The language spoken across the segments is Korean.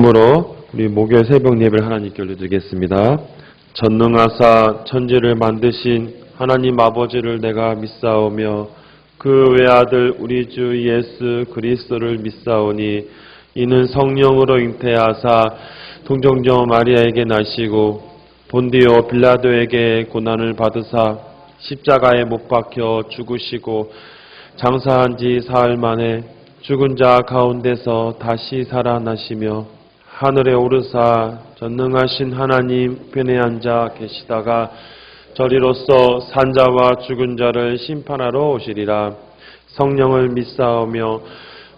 그러므로 우리 목요일 새벽 예배를 하나님께 올려드리겠습니다. 전능하사 천지를 만드신 하나님 아버지를 내가 믿사오며 그 외아들 우리 주 예수 그리스도를 믿사오니 이는 성령으로 잉태하사 동정녀 마리아에게 나시고 본디오 빌라도에게 고난을 받으사 십자가에 못 박혀 죽으시고 장사한 지 사흘 만에 죽은 자 가운데서 다시 살아나시며 하늘에 오르사 전능하신 하나님 편에 앉아 계시다가 저리로서 산자와 죽은 자를 심판하러 오시리라. 성령을 믿사오며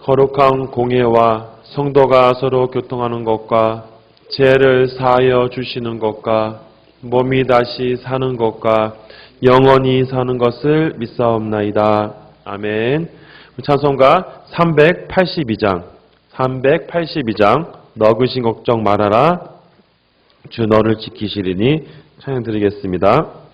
거룩한 공예와 성도가 서로 교통하는 것과 죄를 사하여 주시는 것과 몸이 다시 사는 것과 영원히 사는 것을 믿사옵나이다. 아멘. 찬송가 382장 너 근심 걱정 말아라 주 너를 지키시리니 찬양 드리겠습니다.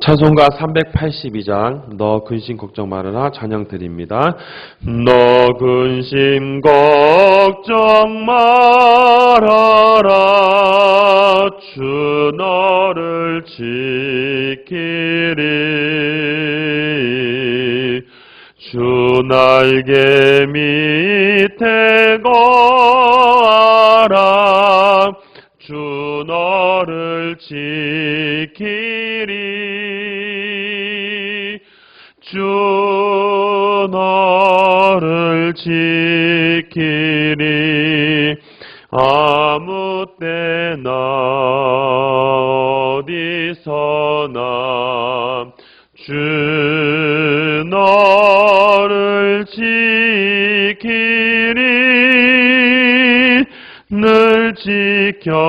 찬송가 382장 너 근심 걱정 말아라 찬양 드립니다. 너 근심 걱정 말아라 주 너를 지키리 주 날개 밑에 거하라 주 너를 지키리 주 너를 지키리 아무 때나 어디서나 주 너를 지키리 늘 지켜주시리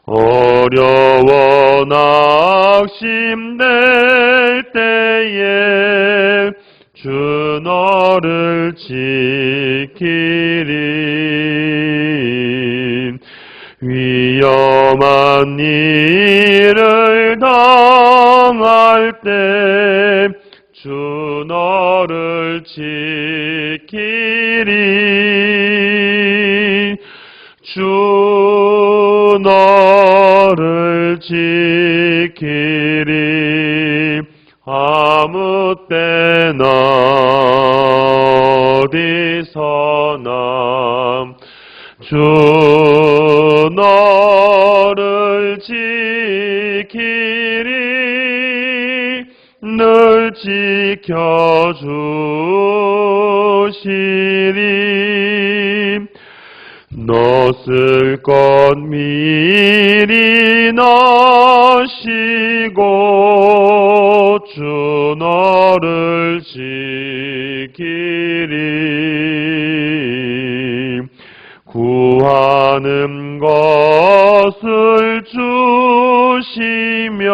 어려워 낙심될 때에 주 너를 지키리 위험한 일을 당할 때 주 너를 지키리 주 너를 지키리 아무 때나 어디서나 주 너를 지키리 늘 지켜주시리 너 쓸 것 미리 너시고 주 너를 지키리 구하는 것을 주시며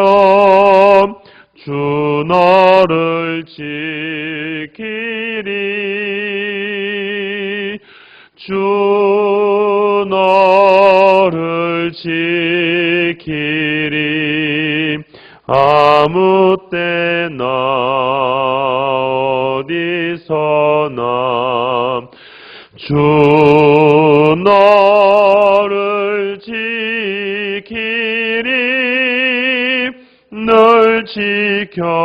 주 너를 지키리 주 너를 지키리 아무 때나 어디서나 주 너를 지키리 늘 지켜주시리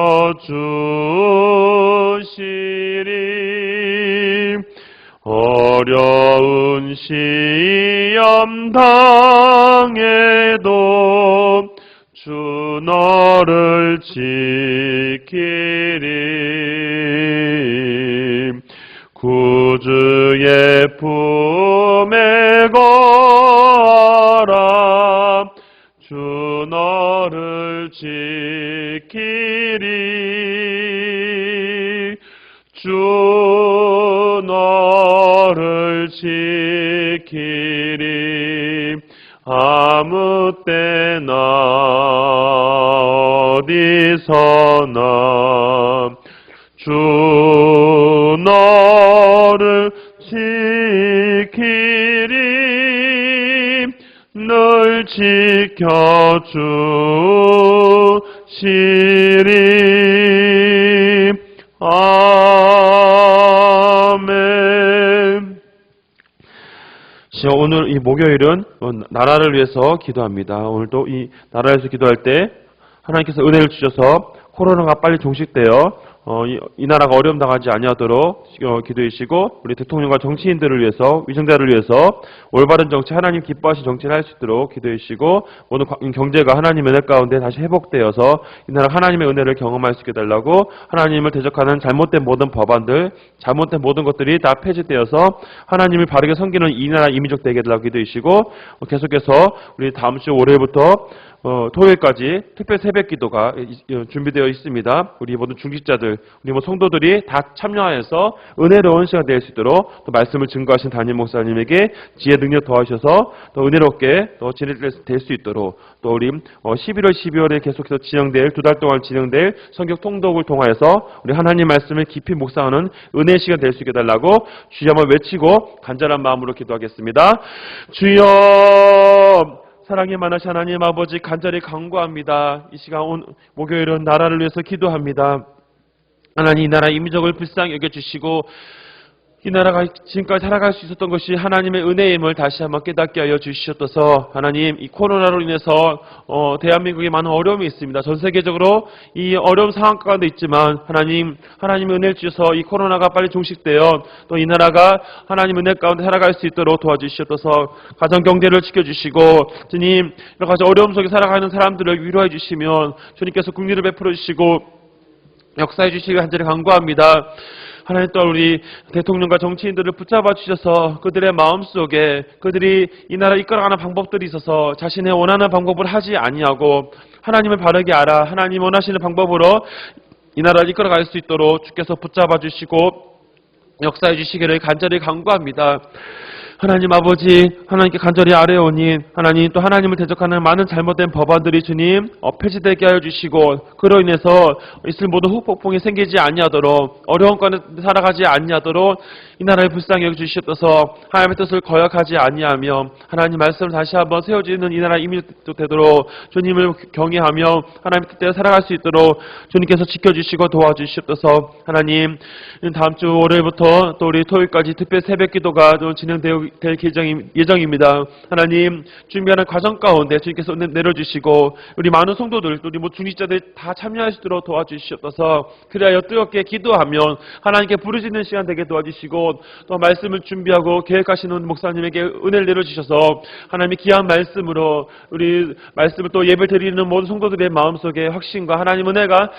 어려운 시험 당해도 주 너를 지키리 구주의 품에 거하라 주 너를 지키리 주 너를 지키리 아무 때나 어디서나 주 너를 지키리 널 지켜주시리. 아멘. 오늘 이 목요일은 나라를 위해서 기도합니다. 오늘도 이 나라를 위해서 기도할 때 하나님께서 은혜를 주셔서 코로나가 빨리 종식되어 이 나라가 어려움 당하지 아니하도록 기도해 주시고, 우리 대통령과 정치인들을 위해서, 위정자를 위해서 올바른 정치, 하나님 기뻐하신 정치를 할 수 있도록 기도해 주시고, 모든 경제가 하나님의 은혜 가운데 다시 회복되어서 이 나라 하나님의 은혜를 경험할 수 있게 달라고, 하나님을 대적하는 잘못된 모든 법안들, 잘못된 모든 것들이 다 폐지되어서 하나님을 바르게 섬기는 이 나라 이민족 되게 달라고 기도해 주시고, 계속해서 우리 다음 주 월요일부터 토요일까지 특별 새벽 기도가 준비되어 있습니다. 우리 모든 중직자들, 우리 성도들이 다 참여하여서 은혜로운 시간 될 수 있도록, 또 말씀을 증거하신 담임 목사님에게 지혜 능력 더하셔서 더 은혜롭게 더 진행될 수 있도록, 또 우리 11월 12월에 계속해서 진행될, 2달 동안 진행될 성경 통독을 통하여서 우리 하나님 말씀을 깊이 묵상하는 은혜 시간 될 수 있게 달라고 주여 한번 외치고 간절한 마음으로 기도하겠습니다. 주여, 사랑이 많으신 하나님 아버지, 간절히 간구합니다. 이 시간 목요일은 나라를 위해서 기도합니다. 하나님, 이 나라 이민족을 불쌍히 여겨주시고, 이 나라가 지금까지 살아갈 수 있었던 것이 하나님의 은혜임을 다시 한번 깨닫게 하여 주시옵소서. 하나님, 이 코로나로 인해서 대한민국에 많은 어려움이 있습니다. 전 세계적으로 이 어려운 상황 가운데 있지만 하나님의 은혜를 주셔서 이 코로나가 빨리 종식되어 또 이 나라가 하나님 은혜 가운데 살아갈 수 있도록 도와주시옵소서. 가정 경제를 지켜주시고, 주님, 여러 가지 어려움 속에 살아가는 사람들을 위로해 주시면 주님께서 긍휼을 베풀어 주시고 역사해 주시길 간절히 간구합니다. 하나님, 또 우리 대통령과 정치인들을 붙잡아 주셔서 그들의 마음속에 그들이 이 나라 이끌어가는 방법들이 있어서 자신의 원하는 방법을 하지 아니하고 하나님을 바르게 알아 하나님 원하시는 방법으로 이 나라를 이끌어갈 수 있도록 주께서 붙잡아 주시고 역사해 주시기를 간절히 간구합니다. 하나님 아버지, 하나님께 간절히 아뢰오니 하나님, 또 하나님을 대적하는 많은 잘못된 법안들이 주님 폐지되게 하여 주시고, 그로 인해서 있을 모든 후폭풍이 생기지 아니하도록, 어려운 가운데 살아가지 아니하도록 이 나라를 불쌍히 여겨주시옵소서. 하나님의 뜻을 거역하지 아니하며 하나님 말씀을 다시 한번 세워지는 이 나라 이민족 되도록 주님을 경외하며 하나님의 뜻대로 살아갈 수 있도록 주님께서 지켜주시고 도와주시옵소서. 하나님, 다음 주 월요일부터 또 우리 토요일까지 특별 새벽 기도가 진행될 예정입니다. 하나님, 준비하는 과정 가운데 주님께서 내려주시고 우리 많은 성도들, 또 우리 중직자들 다 참여할 수 있도록 도와주시옵소서. 그래야 뜨겁게 기도하면 하나님께 부르짖는 시간 되게 도와주시고, 또 말씀을 준비하고 계획하시는 목사님에게 은혜를 내려주셔서 하나님의 귀한 말씀으로 우리 말씀을 또 예배 드리는 모든 성도들의 마음속에 확신과 하나님 은혜가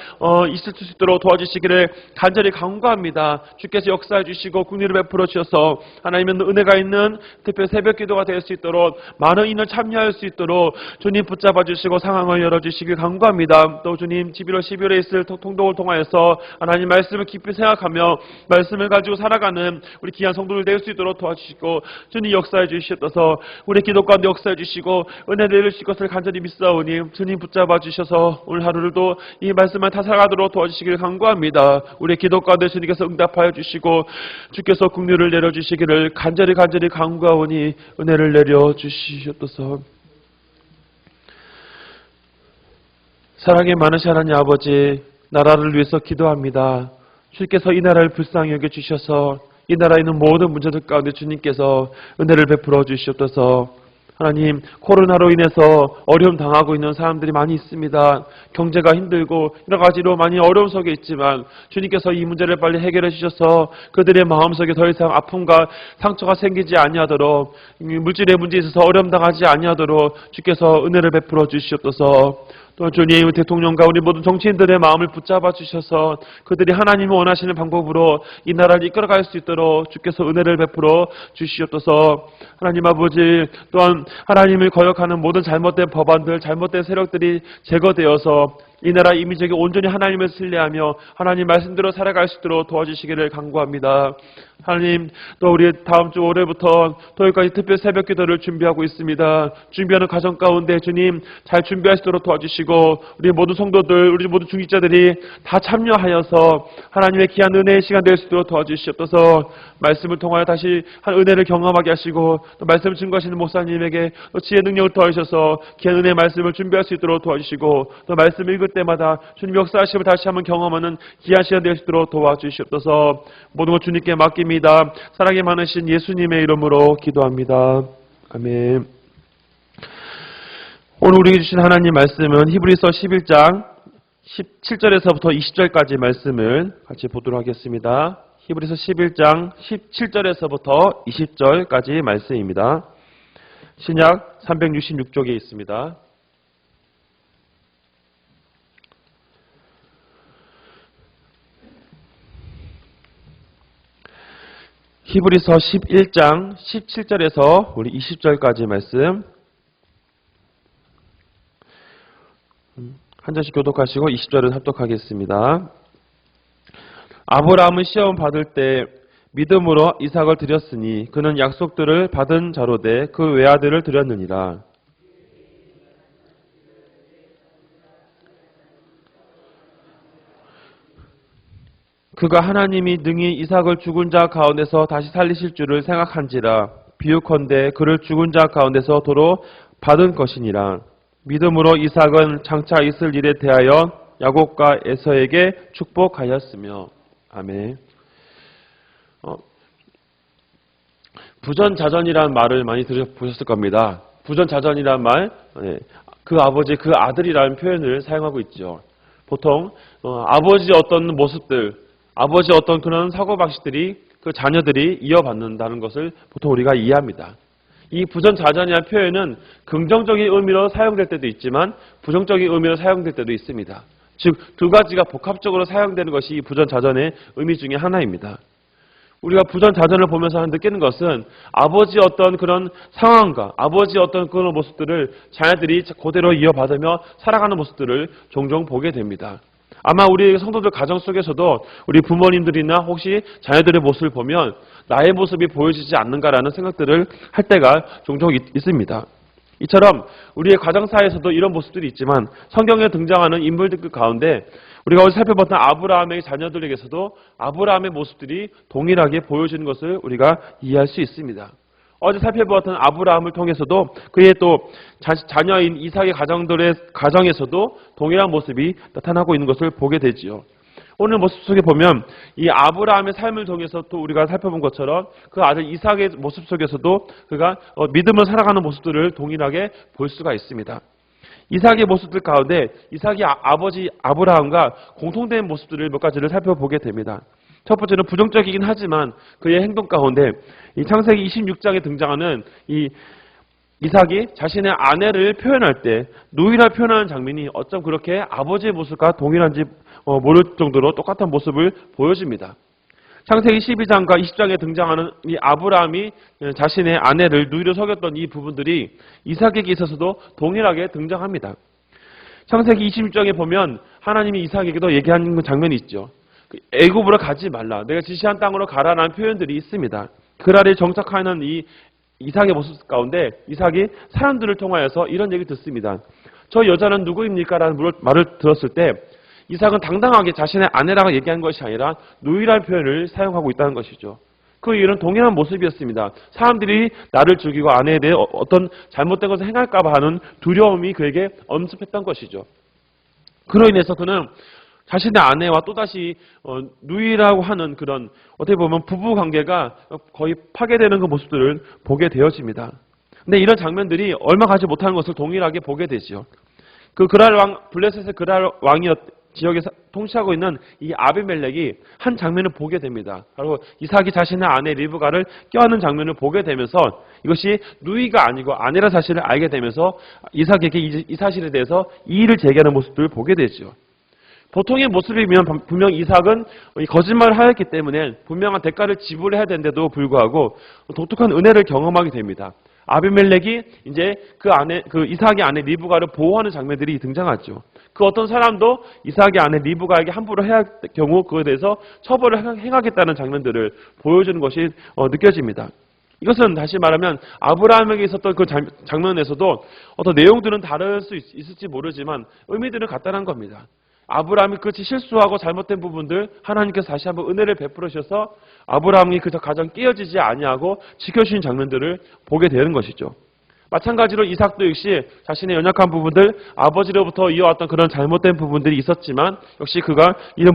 있을 수 있도록 도와주시기를 간절히 간구합니다. 주께서 역사해 주시고 긍휼을 베풀어 주셔서 하나님의 은혜가 있는 특별 새벽 기도가 될 수 있도록, 많은 인을 참여할 수 있도록 주님 붙잡아 주시고 상황을 열어주시길 간구합니다. 또 주님, 11월 12월에 있을 통독을 통하여서 하나님 말씀을 깊이 생각하며 말씀을 가지고 살아가는 우리 귀한 성도들 될 수 있도록 도와주시고 주님 역사해 주시옵소서. 우리 기도 가운데 역사해 주시고 은혜 내려주실 것을 간절히 믿사오니 주님 붙잡아 주셔서 오늘 하루를도 이 말씀을 다 살아가도록 도와주시기를 간구합니다. 우리 기도 가운데 주님께서 응답하여 주시고 주께서 긍휼을 내려주시기를 간절히 간구하오니 은혜를 내려주시옵소서. 사랑이 많으신 하나님 아버지, 나라를 위해서 기도합니다. 주께서 이 나라를 불쌍히 여겨주셔서 이 나라에 있는 모든 문제들 가운데 주님께서 은혜를 베풀어 주시옵소서. 하나님, 코로나로 인해서 어려움 당하고 있는 사람들이 많이 있습니다. 경제가 힘들고 여러 가지로 많이 어려움 속에 있지만 주님께서 이 문제를 빨리 해결해 주셔서 그들의 마음속에 더 이상 아픔과 상처가 생기지 아니하도록, 물질의 문제에 있어서 어려움 당하지 아니하도록 주께서 은혜를 베풀어 주시옵소서. 또 주님, 대통령과 우리 모든 정치인들의 마음을 붙잡아 주셔서 그들이 하나님이 원하시는 방법으로 이 나라를 이끌어갈 수 있도록 주께서 은혜를 베풀어 주시옵소서. 하나님 아버지, 또한 하나님을 거역하는 모든 잘못된 법안들, 잘못된 세력들이 제거되어서 이 나라 이민족이 온전히 하나님을 신뢰하며 하나님 말씀대로 살아갈 수 있도록 도와주시기를 간구합니다. 하나님, 또 우리 다음 주 월요일부터 토요일까지 특별 새벽 기도를 준비하고 있습니다. 준비하는 과정 가운데 주님 잘 준비할 수 있도록 도와주시고 우리 모든 성도들, 우리 모든 중직자들이 다 참여하여서 하나님의 귀한 은혜의 시간 될 수 있도록 도와주시옵소서. 말씀을 통하여 다시 한 은혜를 경험하게 하시고 또 말씀을 증거하시는 목사님에게 또 지혜 능력을 더하셔서 귀한 은혜의 말씀을 준비할 수 있도록 도와주시고 또 말씀을 읽을 때마다 주님 역사하심을 다시 한번 경험하는 귀한 시간 될 수 있도록 도와주시옵소서. 모든 것 주님께 맡깁니다. 사랑이 많으신 예수님의 이름으로 기도합니다. 아멘. 오늘 우리에게 주신 하나님 말씀은 히브리서 11장 17절에서부터 20절까지 말씀을 같이 보도록 하겠습니다. 히브리서 11장 17절에서부터 20절까지 말씀입니다. 신약 366쪽에 있습니다. 히브리서 11장 17절에서 우리 20절까지 말씀 한 절씩 교독하시고 20절을 합독하겠습니다. 아브라함은 시험 받을 때 믿음으로 이삭을 드렸으니 그는 약속들을 받은 자로 돼 그 외아들을 드렸느니라. 그가 하나님이 능히 이삭을 죽은 자 가운데서 다시 살리실 줄을 생각한지라. 비유컨대 그를 죽은 자 가운데서 도로 받은 것이니라. 믿음으로 이삭은 장차 있을 일에 대하여 야곱과 에서에게 축복하였으며. 아멘. 부전자전이라는 말을 많이 들어보셨을 겁니다. 부전자전이라는 말, 그 아버지, 그 아들이라는 표현을 사용하고 있죠. 보통 아버지 어떤 모습들, 아버지 어떤 그런 사고방식들이 그 자녀들이 이어받는다는 것을 보통 우리가 이해합니다. 이 부전자전이라는 표현은 긍정적인 의미로 사용될 때도 있지만 부정적인 의미로 사용될 때도 있습니다. 즉 두 가지가 복합적으로 사용되는 것이 이 부전자전의 의미 중에 하나입니다. 우리가 부전자전을 보면서 느끼는 것은 아버지 어떤 그런 상황과 아버지 어떤 그런 모습들을 자녀들이 그대로 이어받으며 살아가는 모습들을 종종 보게 됩니다. 아마 우리 성도들 가정 속에서도 우리 부모님들이나 혹시 자녀들의 모습을 보면 나의 모습이 보여지지 않는가라는 생각들을 할 때가 종종 있습니다. 이처럼 우리의 가정사에서도 이런 모습들이 있지만 성경에 등장하는 인물들 가운데 우리가 어제 살펴봤던 아브라함의 자녀들에게서도 아브라함의 모습들이 동일하게 보여지는 것을 우리가 이해할 수 있습니다. 어제 살펴보았던 아브라함을 통해서도 그의 또 자녀인 이삭의 가정에서도 동일한 모습이 나타나고 있는 것을 보게 되지요. 오늘 모습 속에 보면 이 아브라함의 삶을 통해서 또 우리가 살펴본 것처럼 그 아들 이삭의 모습 속에서도 그가 믿음을 살아가는 모습들을 동일하게 볼 수가 있습니다. 이삭의 모습들 가운데 이삭이 아버지 아브라함과 공통된 모습들을 몇 가지를 살펴보게 됩니다. 첫 번째는 부정적이긴 하지만 그의 행동 가운데 이 창세기 26장에 등장하는 이 이삭이 자신의 아내를 표현할 때 누이라 표현하는 장면이 어쩜 그렇게 아버지의 모습과 동일한지 모를 정도로 똑같은 모습을 보여줍니다. 창세기 12장과 20장에 등장하는 이 아브라함이 자신의 아내를 누이로 속였던 이 부분들이 이삭에게 있어서도 동일하게 등장합니다. 창세기 26장에 보면 하나님이 이삭에게도 얘기하는 장면이 있죠. 애굽으로 가지 말라. 내가 지시한 땅으로 가라라는 표현들이 있습니다. 그랄에 정착하는 이 이삭의 모습 가운데 이삭이 사람들을 통하여서 이런 얘기를 듣습니다. 저 여자는 누구입니까? 라는 말을 들었을 때 이삭은 당당하게 자신의 아내라고 얘기한 것이 아니라 누이라는 표현을 사용하고 있다는 것이죠. 그 이유는 동일한 모습이었습니다. 사람들이 나를 죽이고 아내에 대해 어떤 잘못된 것을 행할까 봐 하는 두려움이 그에게 엄습했던 것이죠. 그로 인해서 그는 자신의 아내와 또다시 누이라고 하는 그런 어떻게 보면 부부 관계가 거의 파괴되는 그 모습들을 보게 되어집니다. 근데 이런 장면들이 얼마 가지 못하는 것을 동일하게 보게 되죠. 그 그랄 왕, 블레셋의 그랄 왕이었 지역에 통치하고 있는 이 아비멜렉이 한 장면을 보게 됩니다. 바로 이삭이 자신의 아내 리브가를 껴안는 장면을 보게 되면서 이것이 누이가 아니고 아내라 사실을 알게 되면서 이삭에게 이 사실에 대해서 이의를 제기하는 모습들을 보게 되죠. 보통의 모습이면 분명 이삭은 거짓말을 하였기 때문에 분명한 대가를 지불해야 되는데도 불구하고 독특한 은혜를 경험하게 됩니다. 아비멜렉이 이제 그 이삭의 아내 리브가를 보호하는 장면들이 등장하죠. 그 어떤 사람도 이삭의 아내 리브가에게 함부로 해야 할 경우 그에 대해서 처벌을 행하겠다는 장면들을 보여주는 것이 느껴집니다. 이것은 다시 말하면 아브라함에게 있었던 그 장면에서도 어떤 내용들은 다를 수 있을지 모르지만 의미들은 같다는 겁니다. 아브라함이 그렇지 실수하고 잘못된 부분들 하나님께서 다시 한번 은혜를 베풀어 주셔서 아브라함이 그 가정 깨어지지 아니하고 지켜주신 장면들을 보게 되는 것이죠. 마찬가지로 이삭도 역시 자신의 연약한 부분들, 아버지로부터 이어왔던 그런 잘못된 부분들이 있었지만 역시 그가 이런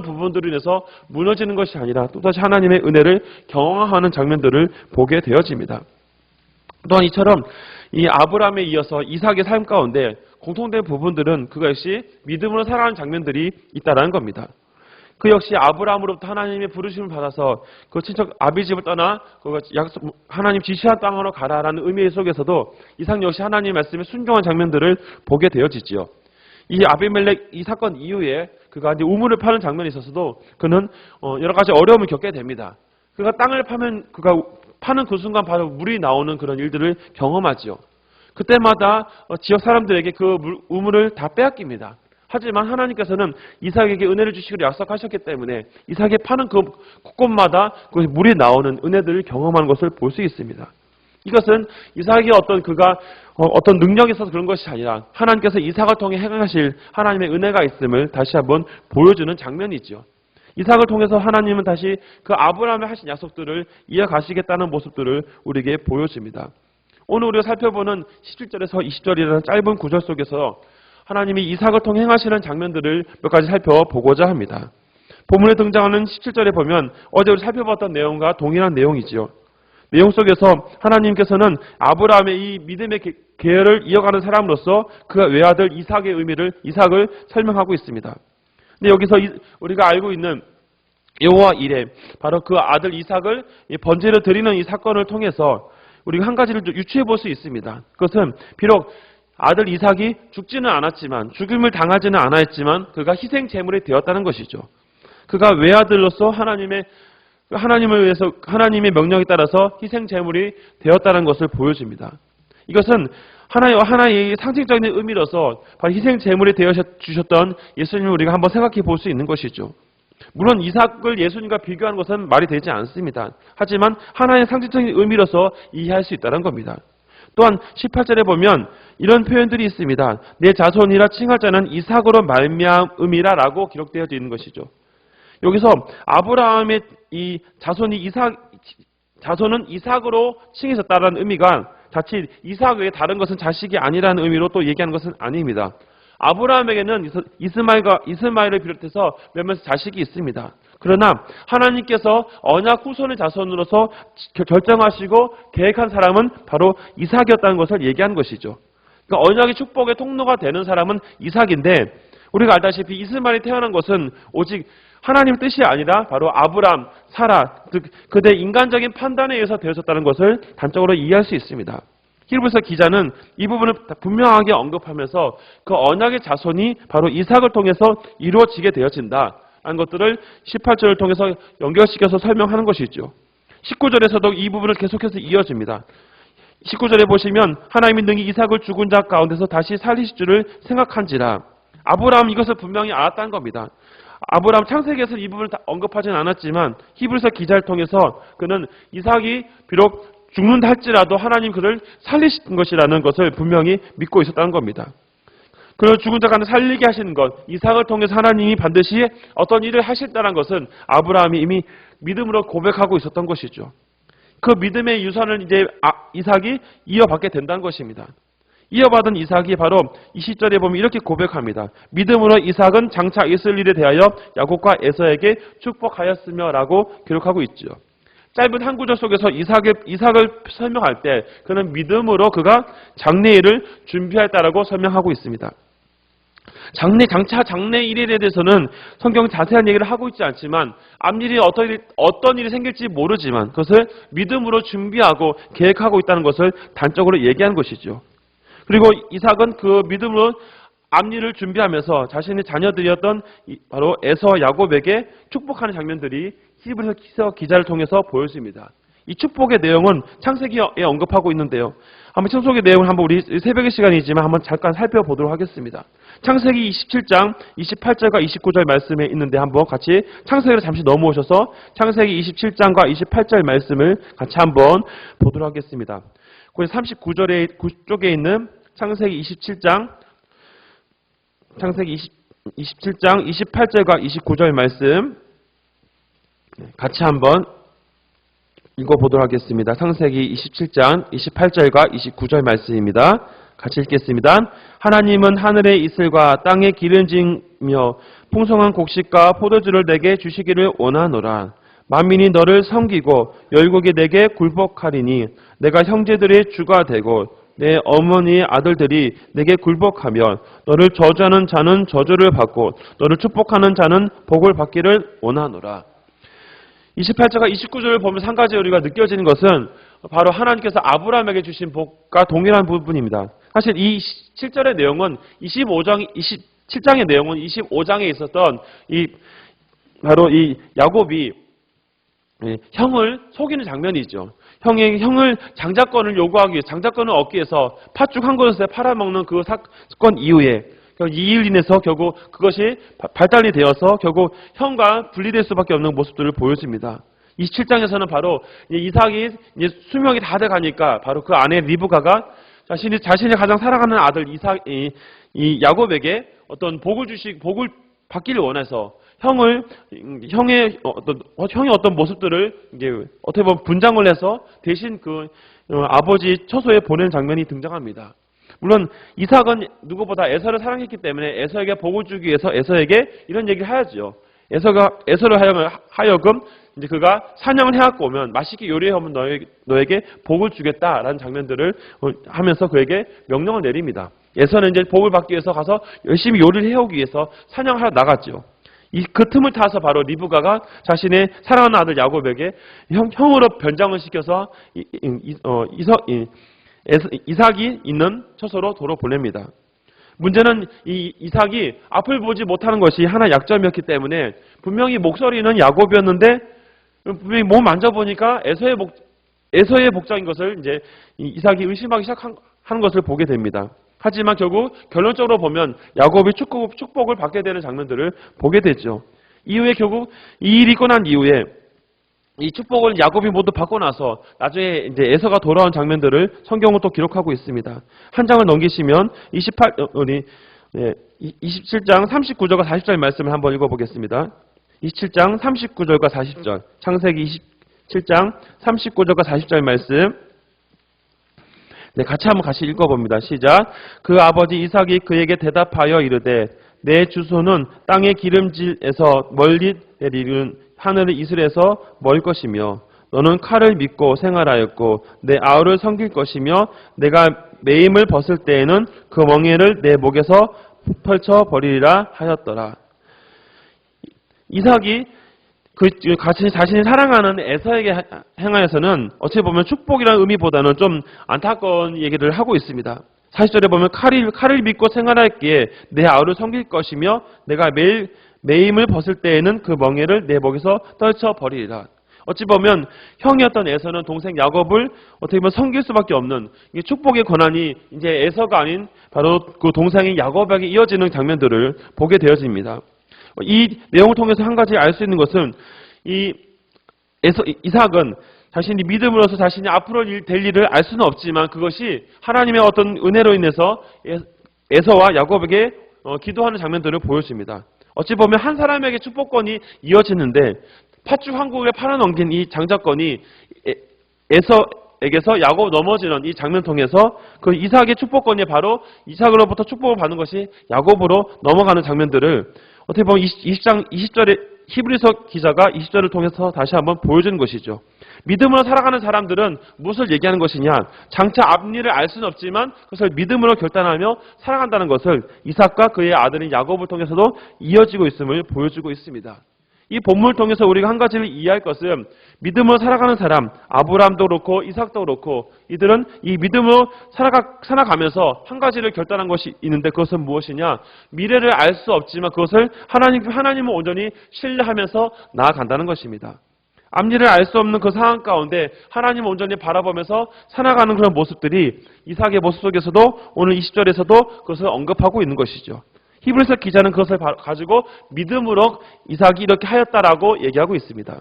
부분들로 인해서 무너지는 것이 아니라 또다시 하나님의 은혜를 경험하는 장면들을 보게 되어집니다. 또한 이처럼 이 아브라함에 이어서 이삭의 삶 가운데 공통된 부분들은 그가 역시 믿음으로 살아가는 장면들이 있다는 겁니다. 그 역시 아브라함으로부터 하나님의 부르심을 받아서 그 친척 아비집을 떠나 하나님 지시한 땅으로 가라라는 의미 속에서도 이삭 역시 하나님의 말씀에 순종한 장면들을 보게 되어지지요. 이 아비멜렉 이 사건 이후에 그가 이제 우물을 파는 장면이 있어서도 그는 여러 가지 어려움을 겪게 됩니다. 그가 땅을 그가 파는 그 순간 바로 물이 나오는 그런 일들을 경험하지요. 그때마다 지역 사람들에게 그 우물을 다 빼앗깁니다. 하지만 하나님께서는 이삭에게 은혜를 주시기로 약속하셨기 때문에 이삭이 파는 그 곳곳마다 그 물이 나오는 은혜들을 경험하는 것을 볼 수 있습니다. 이것은 이삭이 어떤 능력이 있어서 그런 것이 아니라 하나님께서 이삭을 통해 행하실 하나님의 은혜가 있음을 다시 한번 보여주는 장면이죠. 이삭을 통해서 하나님은 다시 그 아브라함에 하신 약속들을 이어가시겠다는 모습들을 우리에게 보여줍니다. 오늘 우리가 살펴보는 17절에서 20절이라는 짧은 구절 속에서 하나님이 이삭을 통해 행하시는 장면들을 몇 가지 살펴보고자 합니다. 본문에 등장하는 17절에 보면 어제 우리 살펴봤던 내용과 동일한 내용이지요. 내용 속에서 하나님께서는 아브라함의 이 믿음의 계열을 이어가는 사람으로서 그 외아들 이삭을 설명하고 있습니다. 근데 여기서 우리가 알고 있는 여호와 이레, 바로 그 아들 이삭을 번제로 드리는 이 사건을 통해서 우리가 한 가지를 유추해 볼 수 있습니다. 그것은 비록 아들 이삭이 죽지는 않았지만, 죽임을 당하지는 않았지만 그가 희생 제물이 되었다는 것이죠. 그가 외아들로서 하나님을 위해서 하나님의 명령에 따라서 희생 제물이 되었다는 것을 보여줍니다. 이것은 하나의 상징적인 의미로서 바로 희생 제물이 되어 주셨던 예수님을 우리가 한번 생각해 볼 수 있는 것이죠. 물론 이삭을 예수님과 비교하는 것은 말이 되지 않습니다. 하지만 하나의 상징적인 의미로서 이해할 수 있다는 겁니다. 또한 18절에 보면 이런 표현들이 있습니다. 내 자손이라 칭할 자는 이삭으로 말미암음이라 라고 기록되어 있는 것이죠. 여기서 아브라함의 이 자손은 이삭으로 칭해졌다는 의미가 자칫 이삭 외에 다른 것은 자식이 아니라는 의미로 또 얘기하는 것은 아닙니다. 아브라함에게는 이스마엘을 비롯해서 몇몇 자식이 있습니다. 그러나 하나님께서 언약 후손의 자손으로서 결정하시고 계획한 사람은 바로 이삭이었다는 것을 얘기하는 것이죠. 그러니까 언약의 축복의 통로가 되는 사람은 이삭인데 우리가 알다시피 이스마엘이 태어난 것은 오직 하나님의 뜻이 아니라 바로 아브람, 사라, 즉 그들의 인간적인 판단에 의해서 되어졌다는 것을 단적으로 이해할 수 있습니다. 히브리서 기자는 이 부분을 분명하게 언급하면서 그 언약의 자손이 바로 이삭을 통해서 이루어지게 되어진다 라는 것들을 18절을 통해서 연결시켜서 설명하는 것이죠. 19절에서도 이 부분을 계속해서 이어집니다. 19절에 보시면 하나님이 능히 이삭을 죽은 자 가운데서 다시 살리실 줄을 생각한지라. 아브라함 이것을 분명히 알았다는 겁니다. 아브라함 창세기에서 이 부분을 다 언급하지는 않았지만 히브리서 기자를 통해서 그는 이삭이 비록 죽는다 할지라도 하나님 그를 살리신 것이라는 것을 분명히 믿고 있었다는 겁니다. 그를 죽은 자 가운데 살리게 하시는 것, 이삭을 통해서 하나님이 반드시 어떤 일을 하실다는 것은 아브라함이 이미 믿음으로 고백하고 있었던 것이죠. 그 믿음의 유산을 이제 이삭이 이어받게 된다는 것입니다. 이어받은 이삭이 바로 20절에 보면 이렇게 고백합니다. 믿음으로 이삭은 장차 있을 일에 대하여 야곱과 에서에게 축복하였으며 라고 기록하고 있죠. 짧은 한 구절 속에서 이삭을 설명할 때 그는 믿음으로 그가 장래일을 준비했다라고 설명하고 있습니다. 장차 장래일에 대해서는 성경 자세한 얘기를 하고 있지 않지만 앞일이 어떤 일이 생길지 모르지만 그것을 믿음으로 준비하고 계획하고 있다는 것을 단적으로 얘기하는 것이죠. 그리고 이삭은 그 믿음으로 앞일을 준비하면서 자신의 자녀들이었던 바로 에서 야곱에게 축복하는 장면들이 히브리서 기자를 통해서 보여집니다. 이 축복의 내용은 창세기에 언급하고 있는데요. 한번 창세기 내용을 한번 우리 새벽의 시간이지만 한번 잠깐 살펴보도록 하겠습니다. 창세기 27장 28절과 29절 말씀에 있는데 한번 같이 창세기를 잠시 넘어오셔서 창세기 27장과 28절 말씀을 같이 한번 보도록 하겠습니다. 39절에 쪽에 있는 창세기 27장 28절과 29절 말씀 같이 한번 읽어보도록 하겠습니다. 창세기 27장 28절과 29절 말씀입니다. 같이 읽겠습니다. 하나님은 하늘의 이슬과 땅의 기름짐이며 풍성한 곡식과 포도주를 내게 주시기를 원하노라. 만민이 너를 섬기고 열국이 내게 굴복하리니 내가 형제들의 주가 되고 내 어머니의 아들들이 내게 굴복하며 너를 저주하는 자는 저주를 받고 너를 축복하는 자는 복을 받기를 원하노라. 28절과 29절을 보면서 한 가지 우리가 느껴지는 것은 바로 하나님께서 아브라함에게 주신 복과 동일한 부분입니다. 사실 이 7절의 내용은 27장의 내용은 25장에 있었던 바로 이 야곱이 형을 속이는 장면이죠. 형을 장자권을 요구하기 위해서, 장자권을 얻기 위해서 팥죽 한 그릇에 팔아먹는 그 사건 이후에 이 일로 인해서 결국 그것이 발달이 되어서 결국 형과 분리될 수밖에 없는 모습들을 보여줍니다. 27장에서는 바로 이삭이 수명이 다 돼가니까 바로 그 아내 리브가가 자신이 가장 사랑하는 아들 이 야곱에게 어떤 복을 받기를 원해서 형의 어떤 모습들을 이제 어떻게 보면 분장을 해서 대신 그 아버지 처소에 보내는 장면이 등장합니다. 물론 이삭은 누구보다 에서를 사랑했기 때문에 에서에게 복을 주기 위해서 에서에게 이런 얘기를 하야죠. 에서를 하여금 이제 그가 사냥을 해갖고 오면 맛있게 요리하면 너에게 복을 주겠다라는 장면들을 하면서 그에게 명령을 내립니다. 에서는 이제 복을 받기 위해서 가서 열심히 요리를 해오기 위해서 사냥하러 나갔죠. 그 틈을 타서 바로 리브가가 자신의 사랑하는 아들 야곱에게 형으로 변장을 시켜서 이삭이 있는 처소로 도로 보냅니다. 문제는 이 이삭이 앞을 보지 못하는 것이 하나 약점이었기 때문에 분명히 목소리는 야곱이었는데 분명히 몸 만져보니까 에서의 복장인 것을 이제 이삭이 의심하기 시작하는 것을 보게 됩니다. 하지만 결국 결론적으로 보면 야곱이 축복을 받게 되는 장면들을 보게 되죠. 이후에 결국 이 일이 있고 난 이후에 이 축복을 야곱이 모두 받고 나서 나중에 이제 에서가 돌아온 장면들을 성경은 또 기록하고 있습니다. 한 장을 넘기시면 27장 39절과 40절 말씀을 한번 읽어보겠습니다. 27장 39절과 40절, 창세기 27장 39절과 40절 말씀 같이 한번 읽어봅니다. 시작. 그 아버지 이삭이 그에게 대답하여 이르되 내 주소는 땅의 기름질에서 멀리 내리는 하늘의 이슬에서 멀 것이며 너는 칼을 믿고 생활하였고 내 아우를 섬길 것이며 내가 매임을 벗을 때에는 그 멍에를 내 목에서 펼쳐버리리라 하였더라. 이삭이 자신이 사랑하는 에서에게 행하여서는 어찌 보면 축복이라는 의미보다는 좀 안타까운 얘기를 하고 있습니다. 40절에 보면 칼을 믿고 생활하였기에 내 아우를 섬길 것이며 내가 매임을 벗을 때에는 그 멍에를 내 목에서 떨쳐버리리라. 어찌 보면 형이었던 에서는 동생 야곱을 어떻게 보면 섬길 수밖에 없는 축복의 권한이 이제 에서가 아닌 바로 그 동생인 야곱에게 이어지는 장면들을 보게 되어집니다. 이 내용을 통해서 한 가지 알 수 있는 것은 이삭은 자신이 믿음으로서 자신이 앞으로 될 일을 알 수는 없지만 그것이 하나님의 어떤 은혜로 인해서 에서와 야곱에게 기도하는 장면들을 보여줍니다. 어찌 보면 한 사람에게 축복권이 이어지는데 팥죽 한 그릇에 팔아넘긴 이 장자권이 에서에게서 야곱 넘어지는 이 장면 통해서 그 이삭의 축복권이 바로 이삭으로부터 축복을 받는 것이 야곱으로 넘어가는 장면들을 어떻게 보면 20절에 히브리서 기자가 20절을 통해서 다시 한번 보여주는 것이죠. 믿음으로 살아가는 사람들은 무엇을 얘기하는 것이냐? 장차 앞일을 알 수는 없지만 그것을 믿음으로 결단하며 살아간다는 것을 이삭과 그의 아들인 야곱을 통해서도 이어지고 있음을 보여주고 있습니다. 이 본문을 통해서 우리가 한 가지를 이해할 것은 믿음으로 살아가는 사람, 아브라함도 그렇고 이삭도 그렇고 이들은 이 믿음으로 살아가면서 한 가지를 결단한 것이 있는데 그것은 무엇이냐? 미래를 알 수 없지만 그것을 하나님을 온전히 신뢰하면서 나아간다는 것입니다. 앞일을 알 수 없는 그 상황 가운데 하나님을 온전히 바라보면서 살아가는 그런 모습들이 이삭의 모습 속에서도 오늘 20절에서도 그것을 언급하고 있는 것이죠. 히브리서 기자는 그것을 가지고 믿음으로 이삭이 이렇게 하였다라고 얘기하고 있습니다.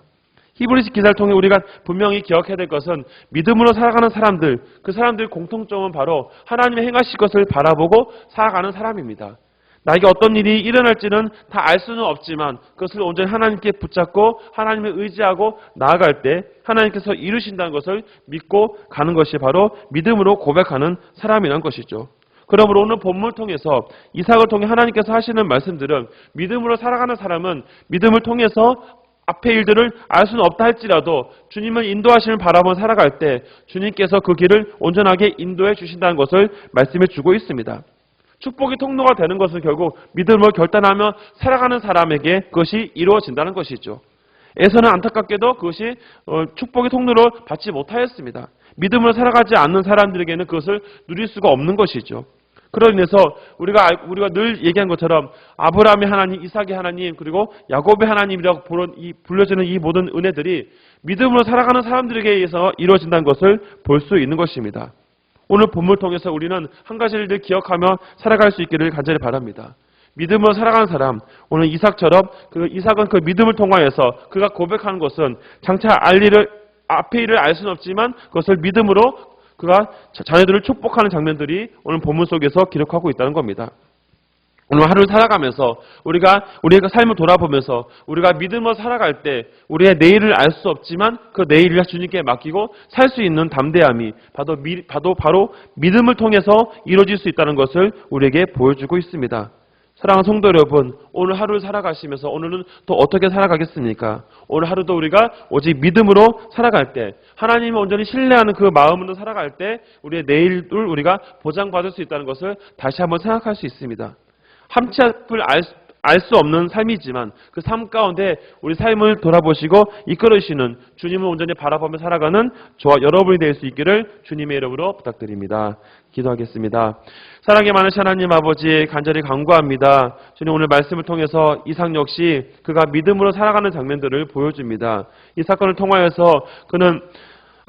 히브리서 기사를 통해 우리가 분명히 기억해야 될 것은 믿음으로 살아가는 사람들, 그 사람들의 공통점은 바로 하나님의 행하실 것을 바라보고 살아가는 사람입니다. 나에게 어떤 일이 일어날지는 다 알 수는 없지만 그것을 온전히 하나님께 붙잡고 하나님을 의지하고 나아갈 때 하나님께서 이루신다는 것을 믿고 가는 것이 바로 믿음으로 고백하는 사람이라는 것이죠. 그러므로 오늘 본문을 통해서 이삭을 통해 하나님께서 하시는 말씀들은 믿음으로 살아가는 사람은 믿음을 통해서 앞의 일들을 알 수는 없다 할지라도 주님을 인도하심을 바라보며 살아갈 때 주님께서 그 길을 온전하게 인도해 주신다는 것을 말씀해 주고 있습니다. 축복의 통로가 되는 것은 결국 믿음으로 결단하며 살아가는 사람에게 그것이 이루어진다는 것이죠. 에서는 안타깝게도 그것이 축복의 통로로 받지 못하였습니다. 믿음으로 살아가지 않는 사람들에게는 그것을 누릴 수가 없는 것이죠. 그로 인해서 우리가 늘 얘기한 것처럼 아브라함의 하나님, 이삭의 하나님, 그리고 야곱의 하나님이라고 불려지는 이 모든 은혜들이 믿음으로 살아가는 사람들에게 의해서 이루어진다는 것을 볼 수 있는 것입니다. 오늘 본문을 통해서 우리는 한 가지를 늘 기억하며 살아갈 수 있기를 간절히 바랍니다. 믿음으로 살아가는 사람, 오늘 이삭처럼 이삭은 그 믿음을 통하여서 그가 고백하는 것은 장차 앞의 일을 알 수는 없지만 그것을 믿음으로 그가 자녀들을 축복하는 장면들이 오늘 본문 속에서 기록하고 있다는 겁니다. 오늘 하루를 살아가면서 우리가 우리의 삶을 돌아보면서 우리가 믿음으로 살아갈 때 우리의 내일을 알 수 없지만 그 내일을 주님께 맡기고 살 수 있는 담대함이 바로 믿음을 통해서 이루어질 수 있다는 것을 우리에게 보여주고 있습니다. 사랑하는 성도 여러분, 오늘 하루를 살아가시면서 오늘은 또 어떻게 살아가겠습니까? 오늘 하루도 우리가 오직 믿음으로 살아갈 때 하나님을 온전히 신뢰하는 그 마음으로 살아갈 때 우리의 내일을 우리가 보장받을 수 있다는 것을 다시 한번 생각할 수 있습니다. 한치 앞을 알 수 없는 삶이지만 그 삶 가운데 우리 삶을 돌아보시고 이끌으시는 주님을 온전히 바라보며 살아가는 저와 여러분이 될 수 있기를 주님의 이름으로 부탁드립니다. 기도하겠습니다. 사랑이 많으신 하나님 아버지 간절히 간구합니다. 주님 오늘 말씀을 통해서 이삭 역시 그가 믿음으로 살아가는 장면들을 보여줍니다. 이 사건을 통하여서 그는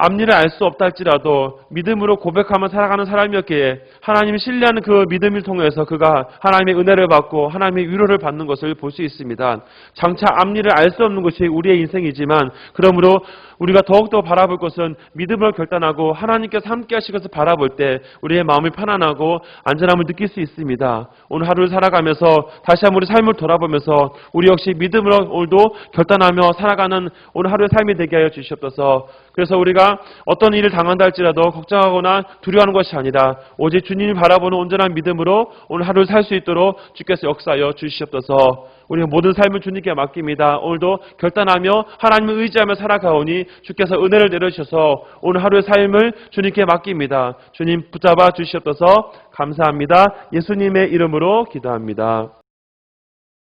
앞일을 알 수 없다 할지라도 믿음으로 고백하며 살아가는 사람이었기에 하나님을 신뢰하는 그 믿음을 통해서 그가 하나님의 은혜를 받고 하나님의 위로를 받는 것을 볼 수 있습니다. 장차 앞일을 알 수 없는 것이 우리의 인생이지만 그러므로 우리가 더욱더 바라볼 것은 믿음으로 결단하고 하나님께서 함께 하실 것을 바라볼 때 우리의 마음이 편안하고 안전함을 느낄 수 있습니다. 오늘 하루를 살아가면서 다시 한번 우리 삶을 돌아보면서 우리 역시 믿음으로 오늘도 결단하며 살아가는 오늘 하루의 삶이 되게 하여 주시옵소서. 그래서 우리가 어떤 일을 당한다 할지라도 걱정하거나 두려워하는 것이 아니라 오직 주님이 바라보는 온전한 믿음으로 오늘 하루를 살 수 있도록 주께서 역사하여 주시옵소서. 우리의 모든 삶을 주님께 맡깁니다. 오늘도 결단하며 하나님을 의지하며 살아가오니 주께서 은혜를 내려주셔서 오늘 하루의 삶을 주님께 맡깁니다. 주님 붙잡아 주시옵소서. 감사합니다. 예수님의 이름으로 기도합니다.